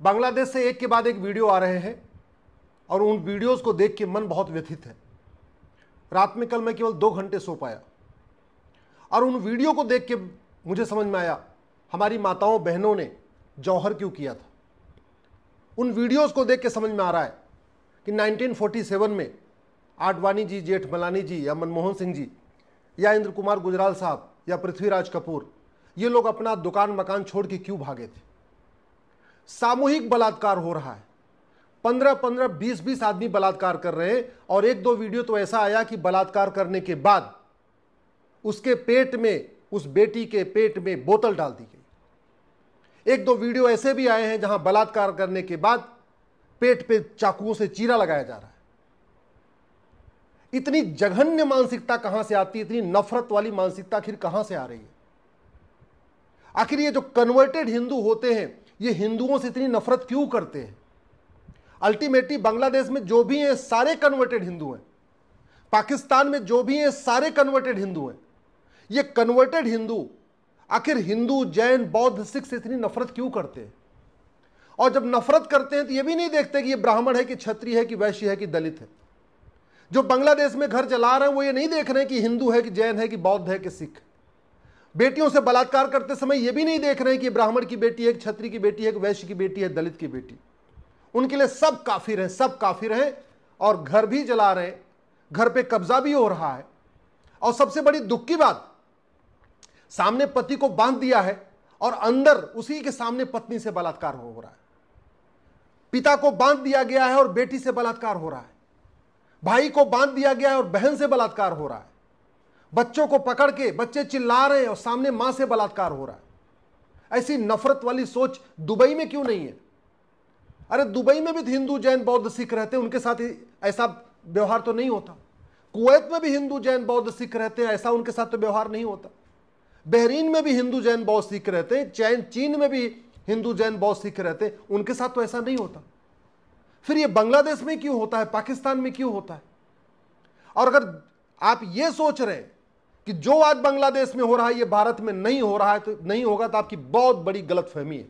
बांग्लादेश से एक के बाद एक वीडियो आ रहे हैं और उन वीडियोस को देख के मन बहुत व्यथित है। रात में कल मैं केवल 2 घंटे सो पाया और उन वीडियो को देख के मुझे समझ में आया हमारी माताओं बहनों ने जौहर क्यों किया था। उन वीडियोस को देख के समझ में आ रहा है कि 1947 में आडवाणी जी, जेठमलानी जी या मनमोहन सिंह जी या इंद्र कुमार गुजराल साहब या पृथ्वीराज कपूर, ये लोग अपना दुकान मकान छोड़ के क्यों भागे थे। सामूहिक बलात्कार हो रहा है, 15-15, 20-20 आदमी बलात्कार कर रहे हैं और 1-2 वीडियो तो ऐसा आया कि बलात्कार करने के बाद उसके पेट में, उस बेटी के पेट में बोतल डाल दी गई। 1-2 वीडियो ऐसे भी आए हैं जहां बलात्कार करने के बाद पेट पे चाकुओं से चीरा लगाया जा रहा है। इतनी जघन्य मानसिकता कहां से आती है, इतनी नफरत वाली मानसिकता आखिर कहां से आ रही है। आखिर ये जो कन्वर्टेड हिंदू होते हैं ये हिंदुओं से इतनी नफरत क्यों करते हैं। अल्टीमेटली बांग्लादेश में जो भी हैं सारे कन्वर्टेड हिंदू हैं, पाकिस्तान में जो भी हैं सारे कन्वर्टेड हिंदू हैं। ये कन्वर्टेड हिंदू आखिर हिंदू, जैन, बौद्ध, सिख से इतनी नफरत क्यों करते हैं। और जब नफरत करते हैं तो ये भी नहीं देखते कि ये ब्राह्मण है कि क्षत्रिय है कि वैश्य है कि दलित है। जो बांग्लादेश में घर चला रहे हैं वो ये नहीं देख रहे हैं कि हिंदू है कि जैन है कि बौद्ध है कि सिख। बेटियों से बलात्कार करते समय ये भी नहीं देख रहे हैं कि ब्राह्मण की बेटी है, क्षत्रिय की बेटी है, वैश्य की बेटी है, दलित की बेटी। उनके लिए सब काफिर हैं, सब काफिर हैं और घर भी जला रहे हैं, घर पे कब्जा भी हो रहा है। और सबसे बड़ी दुख की बात, सामने पति को बांध दिया है और अंदर उसी के सामने पत्नी से बलात्कार हो रहा है। पिता को बांध दिया गया है और बेटी से बलात्कार हो रहा है। भाई को बांध दिया गया है और बहन से बलात्कार हो रहा है। बच्चों को पकड़ के बच्चे चिल्ला रहे हैं और सामने मां से बलात्कार हो रहा है। ऐसी नफरत वाली सोच दुबई में क्यों नहीं है। अरे दुबई में भी हिंदू, जैन, बौद्ध, सिख रहते हैं, उनके साथ ऐसा व्यवहार तो नहीं होता। कुवैत में भी हिंदू, जैन, बौद्ध, सिख रहते हैं, ऐसा उनके साथ तो व्यवहार नहीं होता। बहरीन में भी हिंदू, जैन, बौद्ध, सिख रहते हैं, चीन में भी हिंदू, जैन, बौद्ध, सिख रहते हैं, उनके साथ तो ऐसा नहीं होता। फिर ये बांग्लादेश में क्यों होता है, पाकिस्तान में क्यों होता है। और अगर आप ये सोच रहे हैं कि जो आज बांग्लादेश में हो रहा है ये भारत में नहीं हो रहा है तो नहीं होगा, तो आपकी बहुत बड़ी गलतफहमी है।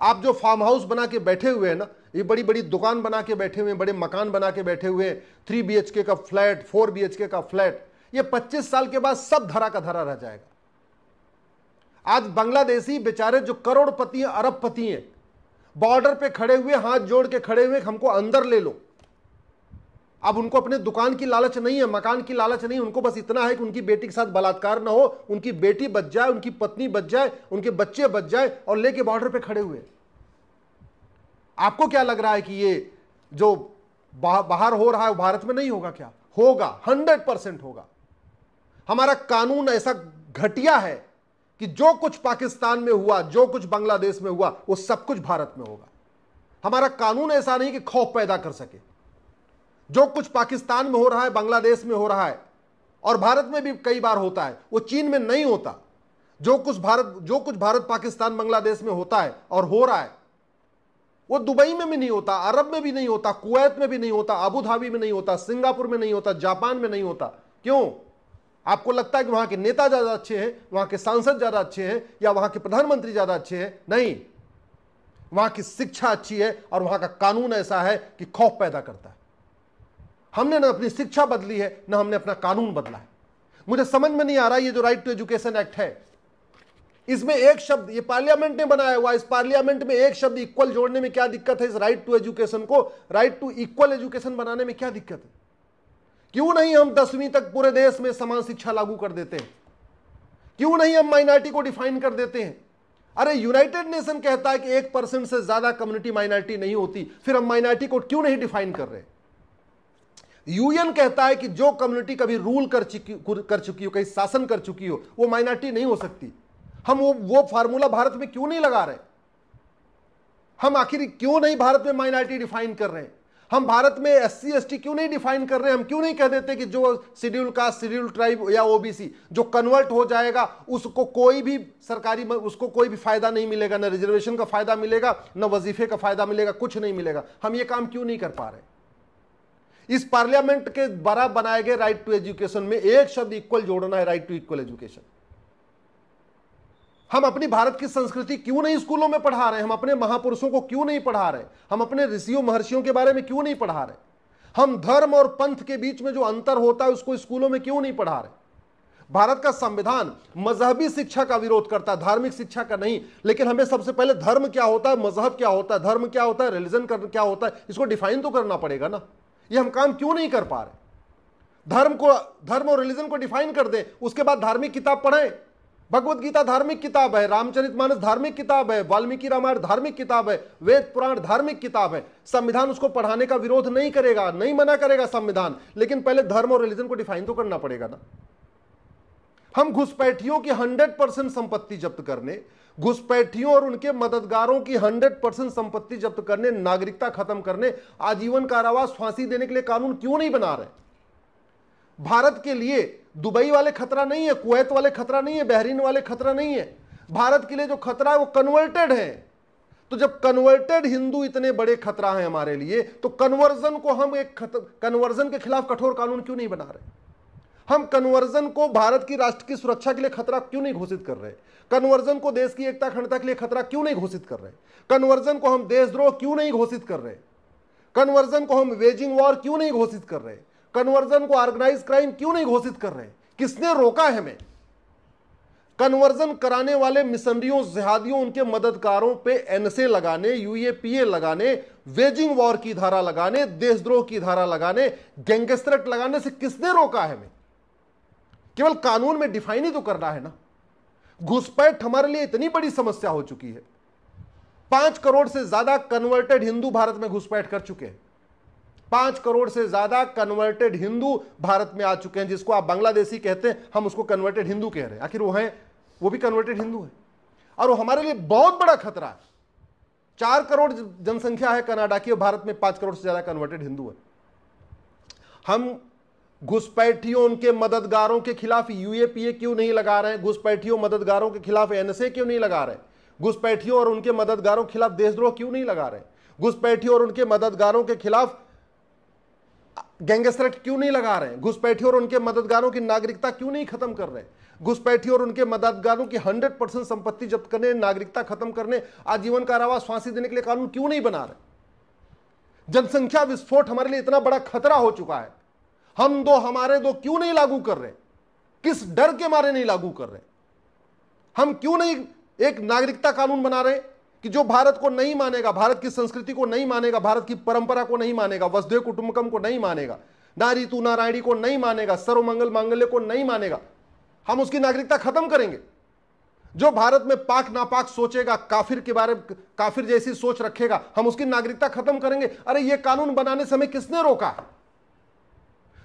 आप जो फार्म हाउस बना के बैठे हुए हैं ना, ये बड़ी बड़ी दुकान बना के बैठे हुए हैं, बड़े मकान बना के बैठे हुए हैं, 3 BHK का फ्लैट, 4 BHK का फ्लैट, ये 25 साल के बाद सब धरा का धरा रह जाएगा। आज बांग्लादेशी बेचारे जो करोड़पति हैं, अरबपति हैं, बॉर्डर पे खड़े हुए, हाथ जोड़ के खड़े हुए, हमको अंदर ले लो। अब उनको अपने दुकान की लालच नहीं है, मकान की लालच नहीं, उनको बस इतना है कि उनकी बेटी के साथ बलात्कार ना हो, उनकी बेटी बच जाए, उनकी पत्नी बच जाए, उनके बच्चे बच जाए, और लेके बॉर्डर पे खड़े हुए। आपको क्या लग रहा है कि ये जो बाहर हो रहा है वो भारत में नहीं होगा क्या? होगा, 100% होगा। हमारा कानून ऐसा घटिया है कि जो कुछ पाकिस्तान में हुआ, जो कुछ बांग्लादेश में हुआ, वो सब कुछ भारत में होगा। हमारा कानून ऐसा नहीं कि खौफ पैदा कर सके। जो कुछ पाकिस्तान में हो रहा है, बांग्लादेश में हो रहा है, और भारत में भी कई बार होता है, वो चीन में नहीं होता। जो कुछ भारत, पाकिस्तान, बांग्लादेश में होता है और हो रहा है, वो दुबई में भी नहीं होता, अरब में भी नहीं होता, कुवैत में भी नहीं होता, अबू धाबी में नहीं होता, सिंगापुर में नहीं होता, जापान में नहीं होता। क्यों? आपको लगता है कि वहां के नेता ज्यादा अच्छे हैं, वहां के सांसद ज्यादा अच्छे हैं, या वहां के प्रधानमंत्री ज्यादा अच्छे हैं? नहीं, वहां की शिक्षा अच्छी है और वहां का कानून ऐसा है कि खौफ पैदा करता है। हमने ना अपनी शिक्षा बदली है, ना हमने अपना कानून बदला है। मुझे समझ में नहीं आ रहा, ये जो राइट टू एजुकेशन एक्ट है, इसमें एक शब्द, ये पार्लियामेंट ने बनाया हुआ, इस पार्लियामेंट में एक शब्द इक्वल जोड़ने में क्या दिक्कत है? इस राइट टू एजुकेशन को राइट टू इक्वल एजुकेशन बनाने में क्या दिक्कत है? क्यों नहीं हम 10वीं तक पूरे देश में समान शिक्षा लागू कर देते हैं? क्यों नहीं हम माइनॉरिटी को डिफाइन कर देते हैं? अरे यूनाइटेड नेशन कहता है कि 1% से ज्यादा कम्युनिटी माइनॉरिटी नहीं होती, फिर हम माइनॉरिटी को क्यों नहीं डिफाइन कर रहे? यूएन कहता है कि जो कम्युनिटी कभी रूल कर चुकी हो, कहीं शासन कर चुकी हो, वो माइनॉरिटी नहीं हो सकती। हम वो फार्मूला भारत में क्यों नहीं लगा रहे? हम आखिर क्यों नहीं भारत में माइनॉरिटी डिफाइन कर रहे हैं? हम भारत में SC ST क्यों नहीं डिफाइन कर रहे हैं? हम क्यों नहीं कह देते कि जो शेड्यूल कास्ट, शेड्यूल ट्राइब या OBC जो कन्वर्ट हो जाएगा उसको कोई भी सरकारी, उसको कोई भी फायदा नहीं मिलेगा, ना रिजर्वेशन का फायदा मिलेगा, ना वजीफे का फायदा मिलेगा, कुछ नहीं मिलेगा। हम ये काम क्यों नहीं कर पा रहे? इस पार्लियामेंट के द्वारा बनाए गए राइट टू एजुकेशन में एक शब्द इक्वल जोड़ना है, राइट टू इक्वल एजुकेशन। हम अपनी भारत की संस्कृति क्यों नहीं स्कूलों में पढ़ा रहे? हम अपने महापुरुषों को क्यों नहीं पढ़ा रहे? हम अपने ऋषियों महर्षियों के बारे में क्यों नहीं पढ़ा रहे? हम धर्म और पंथ के बीच में जो अंतर होता है उसको स्कूलों में क्यों नहीं पढ़ा रहे? भारत का संविधान मजहबी शिक्षा का विरोध करता है, धार्मिक शिक्षा का नहीं। लेकिन हमें सबसे पहले धर्म क्या होता है, मजहब क्या होता है, धर्म क्या होता है, रिलीजन क्या होता है, इसको डिफाइन तो करना पड़ेगा ना। ये हम काम क्यों नहीं कर पा रहे? धर्म और रिलीजन को डिफाइन कर दे, उसके बाद धार्मिक किताब पढ़ें। भगवत गीता धार्मिक किताब है, रामचरितमानस धार्मिक किताब है, वाल्मीकि रामायण धार्मिक किताब है, वेद पुराण धार्मिक किताब है। संविधान उसको पढ़ाने का विरोध नहीं करेगा, नहीं मना करेगा संविधान, लेकिन पहले धर्म और रिलीजन को डिफाइन तो करना पड़ेगा ना। हम घुसपैठियों की 100% संपत्ति जब्त करने, घुसपैठियों और उनके मददगारों की 100% संपत्ति जब्त करने, नागरिकता खत्म करने, आजीवन कारावास, फांसी देने के लिए कानून क्यों नहीं बना रहे? भारत के लिए दुबई वाले खतरा नहीं है, कुवैत वाले खतरा नहीं है, बहरीन वाले खतरा नहीं है। भारत के लिए जो खतरा है वो कन्वर्टेड है। तो जब कन्वर्टेड हिंदू इतने बड़े खतरा है हमारे लिए, तो कन्वर्जन को हम कन्वर्जन के खिलाफ कठोर कानून क्यों नहीं बना रहे? हम कन्वर्जन को भारत की राष्ट्र की सुरक्षा के लिए खतरा क्यों नहीं घोषित कर रहे? कन्वर्जन को देश की एकता अखंडता के लिए खतरा क्यों नहीं घोषित कर रहे? कन्वर्जन को हम देशद्रोह क्यों नहीं घोषित कर रहे? कन्वर्जन को हम वेजिंग वॉर क्यों नहीं घोषित कर रहे? कन्वर्जन को ऑर्गेनाइज क्राइम क्यों नहीं घोषित कर रहे? किसने रोका है हमें? कन्वर्जन कराने वाले मिशनरियों, जिहादियों, उनके मददगारों पे एनएसए लगाने, यूएपीए लगाने, वेजिंग वॉर की धारा लगाने, देशद्रोह की धारा लगाने, गैंगस्टर एक्ट लगाने से किसने रोका है हमें? केवल कानून में डिफाइन ही तो करना है ना। घुसपैठ हमारे लिए इतनी बड़ी समस्या हो चुकी है। 5 करोड़ से ज्यादा कन्वर्टेड हिंदू भारत में घुसपैठ कर चुके हैं। 5 करोड़ से ज्यादा कन्वर्टेड हिंदू भारत में आ चुके हैं, जिसको आप बांग्लादेशी कहते हैं, हम उसको कन्वर्टेड हिंदू कह रहे हैं। आखिर वो भी कन्वर्टेड हिंदू है और वो हमारे लिए बहुत बड़ा खतरा है। 4 करोड़ जनसंख्या है कनाडा की और भारत में 5 करोड़ से ज्यादा कन्वर्टेड हिंदू है। हम घुसपैठियों, उनके मददगारों के खिलाफ यूएपीए क्यों नहीं लगा रहे हैं? घुसपैठियों मददगारों के खिलाफ एनएसए क्यों नहीं लगा रहे? घुसपैठियों और उनके मददगारों के खिलाफ देशद्रोह क्यों नहीं लगा रहे? घुसपैठियों और उनके मददगारों के खिलाफ गैंगस्टर एक्ट क्यों नहीं लगा रहे? घुसपैठियों और उनके मददगारों की नागरिकता क्यों नहीं खत्म कर रहे? घुसपैठियों और उनके मददगारों की 100% संपत्ति जब्त करने, नागरिकता खत्म करने, आजीवन कारावास, फांसी देने के लिए कानून क्यों नहीं बना रहे? जनसंख्या विस्फोट हमारे लिए इतना बड़ा खतरा हो चुका है, हम दो हमारे दो क्यों नहीं लागू कर रहे? किस डर के मारे नहीं लागू कर रहे? हम क्यों नहीं एक नागरिकता कानून बना रहे कि जो भारत को नहीं मानेगा, भारत की संस्कृति को नहीं मानेगा, भारत की परंपरा को नहीं मानेगा, वसुधैव कुटुंबकम को नहीं मानेगा, नारी तू नारायणी को नहीं मानेगा, सर्वमंगल मांगल्य को नहीं मानेगा, हम उसकी नागरिकता खत्म करेंगे। जो भारत में पाक नापाक सोचेगा, काफिर के बारे में काफिर जैसी सोच रखेगा, हम उसकी नागरिकता खत्म करेंगे। अरे ये कानून बनाने से हमें किसने रोका?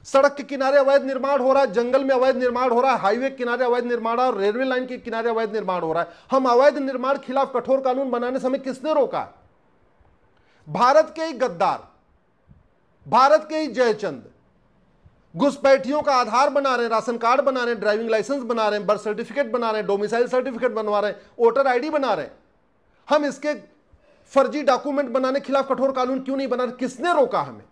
सड़क के किनारे अवैध निर्माण हो रहा है, जंगल में अवैध निर्माण हो रहा है, हाईवे के किनारे अवैध निर्माण और रेलवे लाइन के किनारे अवैध निर्माण हो रहा है। हम अवैध निर्माण के खिलाफ कठोर कानून बनाने से हमें किसने रोका? भारत के ही गद्दार, भारत के ही जयचंद घुसपैठियों का आधार बना रहे हैं, राशन कार्ड बना रहे हैं, ड्राइविंग लाइसेंस बना रहे हैं, बर्थ सर्टिफिकेट बना रहे हैं, डोमिसाइल सर्टिफिकेट बनवा रहे हैं, वोटर आईडी बना रहे हैं। हम इसके फर्जी डॉक्यूमेंट बनाने के खिलाफ कठोर कानून क्यों नहीं बना रहे? किसने रोका हमें?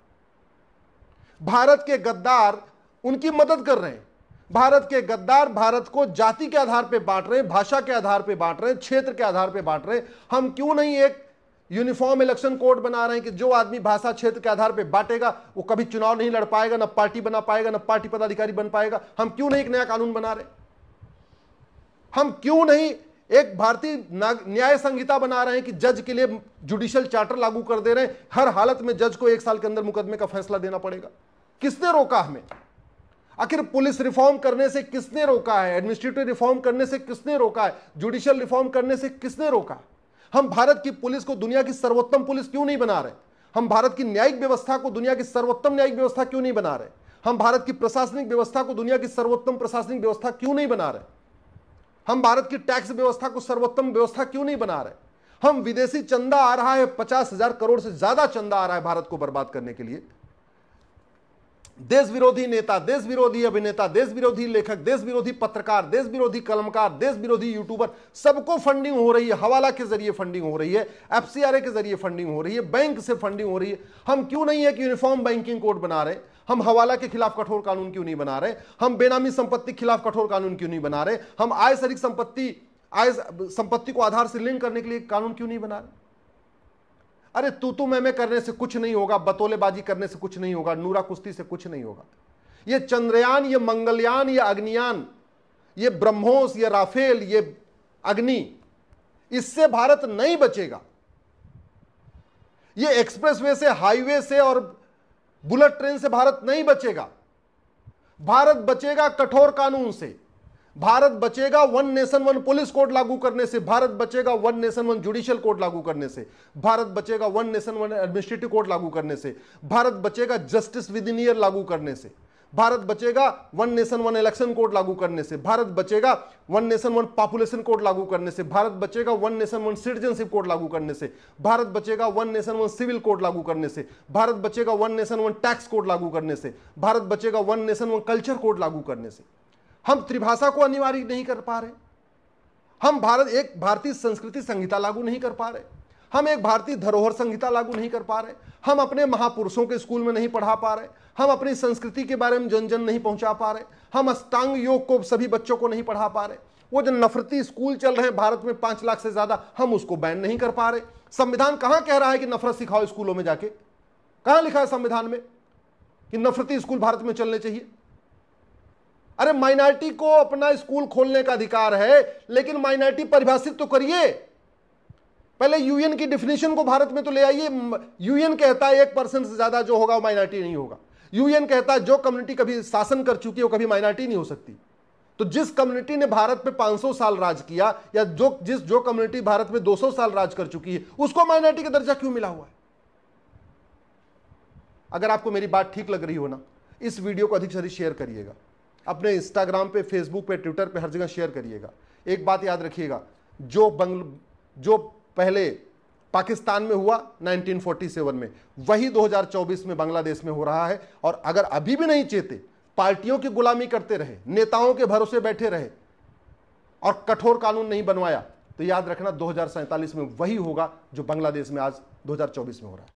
भारत के गद्दार उनकी मदद कर रहे हैं। भारत के गद्दार भारत को जाति के आधार पर बांट रहे हैं, भाषा के आधार पर बांट रहे हैं, क्षेत्र के आधार पर बांट रहे हैं। हम क्यों नहीं एक यूनिफॉर्म इलेक्शन कोड बना रहे हैं कि जो आदमी भाषा क्षेत्र के आधार पर बांटेगा वो कभी चुनाव नहीं लड़ पाएगा, ना पार्टी बना पाएगा, ना पार्टी पदाधिकारी बन पाएगा। हम क्यों नहीं एक नया कानून बना रहे? हम क्यों नहीं एक भारतीय न्याय संहिता बना रहे हैं कि जज के लिए जुडिशियल चार्टर लागू कर दे रहे हैं, हर हालत में जज को 1 साल के अंदर मुकदमे का फैसला देना पड़ेगा? किसने रोका हमें? आखिर पुलिस रिफॉर्म करने से किसने रोका है? एडमिनिस्ट्रेटिव रिफॉर्म करने से किसने रोका है? जुडिशियल रिफॉर्म करने से किसने रोका? हम भारत की पुलिस को दुनिया की सर्वोत्तम पुलिस क्यों नहीं बना रहे? हम भारत की न्यायिक व्यवस्था को दुनिया की सर्वोत्तम न्यायिक व्यवस्था क्यों नहीं बना रहे? हम भारत की प्रशासनिक व्यवस्था को दुनिया की सर्वोत्तम प्रशासनिक व्यवस्था क्यों नहीं बना रहे? हम भारत की टैक्स व्यवस्था को सर्वोत्तम व्यवस्था क्यों नहीं बना रहे? हम विदेशी चंदा आ रहा है, 50,000 करोड़ से ज्यादा चंदा आ रहा है भारत को बर्बाद करने के लिए। देश विरोधी नेता, देश विरोधी अभिनेता, देश विरोधी लेखक, देश विरोधी पत्रकार, देश विरोधी कलमकार, देश विरोधी यूट्यूबर, सबको फंडिंग हो रही है। हवाला के जरिए फंडिंग हो रही है, एफसीआरए के जरिए फंडिंग हो रही है, बैंक से फंडिंग हो रही है। हम क्यों नहीं एक यूनिफॉर्म बैंकिंग कोड बना रहे? हम हवाला के खिलाफ कठोर कानून क्यों नहीं बना रहे? हम बेनामी संपत्ति के खिलाफ कठोर कानून क्यों नहीं बना रहे? हम आय से अधिक संपत्ति आय संपत्ति को आधार से लिंक करने के लिए कानून क्यों नहीं बना रहे? अरे तू मैं करने से कुछ नहीं होगा, बतौलेबाजी करने से कुछ नहीं होगा, नूरा कुश्ती से कुछ नहीं होगा। ये चंद्रयान, ये मंगलयान, ये अग्नियान, ये ब्रह्मोस, ये राफेल, ये अग्नि, इससे भारत नहीं बचेगा। ये एक्सप्रेसवे से, हाईवे से और बुलेट ट्रेन से भारत नहीं बचेगा। भारत बचेगा कठोर कानून से, भारत बचेगा one nation one police code लागू करने से, भारत बचेगा one nation one judicial code लागू करने से, भारत बचेगा one nation one administrative code लागू करने से, भारत बचेगा जस्टिस विद इन ईयर लागू करने से, भारत बचेगा one nation one election code लागू करने से, भारत बचेगा one nation one population code लागू करने से, भारत बचेगा one nation one citizenship code लागू करने से, भारत बचेगा one nation one civil code लागू करने से, भारत बचेगा one nation one tax code लागू करने से, भारत बचेगा one nation one culture code लागू करने से। हम त्रिभाषा को अनिवार्य नहीं कर पा रहे, हम एक भारतीय संस्कृति संहिता लागू नहीं कर पा रहे, हम एक भारतीय धरोहर संहिता लागू नहीं कर पा रहे, हम अपने महापुरुषों के स्कूल में नहीं पढ़ा पा रहे, हम अपनी संस्कृति के बारे में जन जन नहीं पहुंचा पा रहे, हम अष्टांग योग को सभी बच्चों को नहीं पढ़ा पा रहे। वो जो नफरती स्कूल चल रहे हैं भारत में 5 लाख से ज्यादा, हम उसको बैन नहीं कर पा रहे। संविधान कहां कह रहा है कि नफरत सिखाओ स्कूलों में जाके? कहां लिखा है संविधान में कि नफरती स्कूल भारत में चलने चाहिए? अरे माइनॉरिटी को अपना स्कूल खोलने का अधिकार है, लेकिन माइनॉरिटी परिभाषित तो करिए। पहले यूएन की डिफिनेशन को भारत में तो ले आइए। यूएन कहता है 1% से ज्यादा जो होगा वो माइनॉरिटी नहीं होगा। यूएन कहता है जो कम्युनिटी कभी शासन कर चुकी है वो कभी माइनॉरिटी नहीं हो सकती। तो जिस कम्युनिटी ने भारत पे 500 साल राज किया, या जो कम्युनिटी भारत में 200 साल राज कर चुकी है, उसको माइनॉरिटी का दर्जा क्यों मिला हुआ है? अगर आपको मेरी बात ठीक लग रही हो ना, इस वीडियो को अधिक से अधिक शेयर करिएगा, अपने इंस्टाग्राम पे, फेसबुक पे, ट्विटर पे, हर जगह शेयर करिएगा। एक बात याद रखिएगा, जो पहले पाकिस्तान में हुआ 1947 में, वही 2024 में बांग्लादेश में हो रहा है। और अगर अभी भी नहीं चेते, पार्टियों की गुलामी करते रहे, नेताओं के भरोसे बैठे रहे और कठोर कानून नहीं बनवाया, तो याद रखना 2047 में वही होगा जो बांग्लादेश में आज 2024 में हो रहा है।